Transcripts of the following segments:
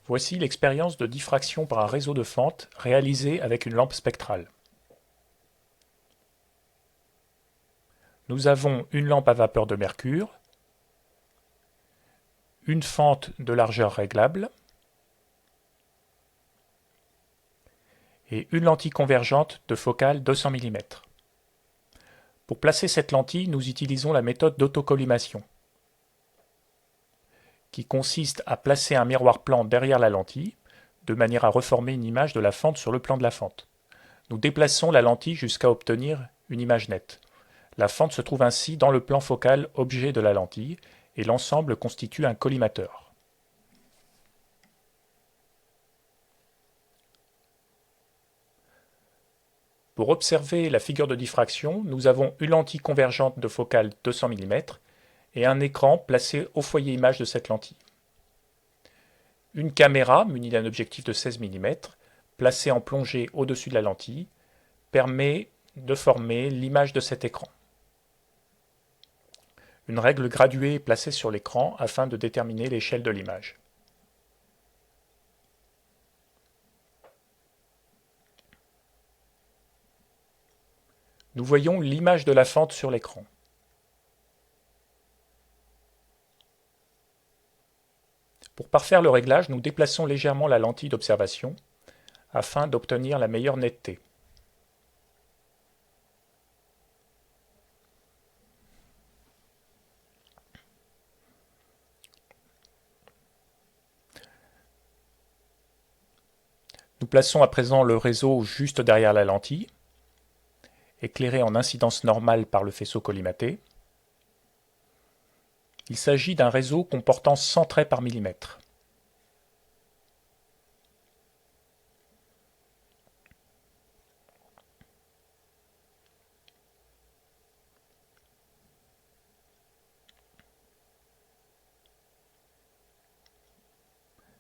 Voici l'expérience de diffraction par un réseau de fentes réalisée avec une lampe spectrale. Nous avons une lampe à vapeur de mercure, une fente de largeur réglable et une lentille convergente de focale 200 mm. Pour placer cette lentille, nous utilisons la méthode d'autocollimation, qui consiste à placer un miroir plan derrière la lentille, de manière à reformer une image de la fente sur le plan de la fente. Nous déplaçons la lentille jusqu'à obtenir une image nette. La fente se trouve ainsi dans le plan focal objet de la lentille, et l'ensemble constitue un collimateur. Pour observer la figure de diffraction, nous avons une lentille convergente de focale 200 mm et un écran placé au foyer image de cette lentille. Une caméra munie d'un objectif de 16 mm, placée en plongée au-dessus de la lentille, permet de former l'image de cet écran. Une règle graduée est placée sur l'écran afin de déterminer l'échelle de l'image. Nous voyons l'image de la fente sur l'écran. Pour parfaire le réglage, nous déplaçons légèrement la lentille d'observation afin d'obtenir la meilleure netteté. Nous plaçons à présent le réseau juste derrière la lentille, éclairé en incidence normale par le faisceau collimaté. Il s'agit d'un réseau comportant 100 traits par millimètre.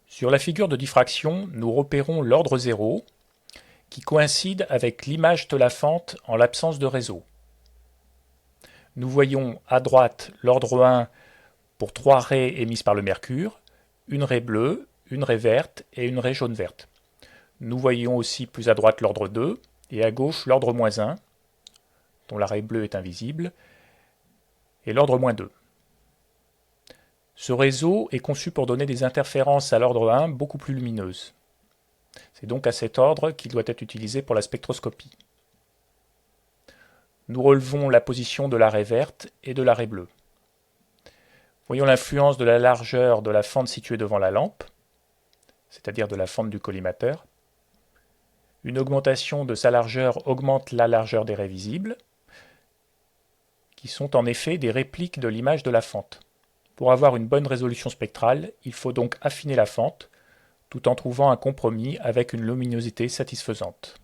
Sur la figure de diffraction, nous repérons l'ordre 0, qui coïncide avec l'image de la fente en l'absence de réseau. Nous voyons à droite l'ordre 1 pour 3 raies émises par le mercure, une raie bleue, une raie verte et une raie jaune-verte. Nous voyons aussi plus à droite l'ordre 2 et à gauche l'ordre -1, dont la raie bleue est invisible, et l'ordre -2. Ce réseau est conçu pour donner des interférences à l'ordre 1 beaucoup plus lumineuses. C'est donc à cet ordre qu'il doit être utilisé pour la spectroscopie. Nous relevons la position de la raie verte et de la raie bleue. Voyons l'influence de la largeur de la fente située devant la lampe, c'est-à-dire de la fente du collimateur. Une augmentation de sa largeur augmente la largeur des raies visibles, qui sont en effet des répliques de l'image de la fente. Pour avoir une bonne résolution spectrale, il faut donc affiner la fente, tout en trouvant un compromis avec une luminosité satisfaisante.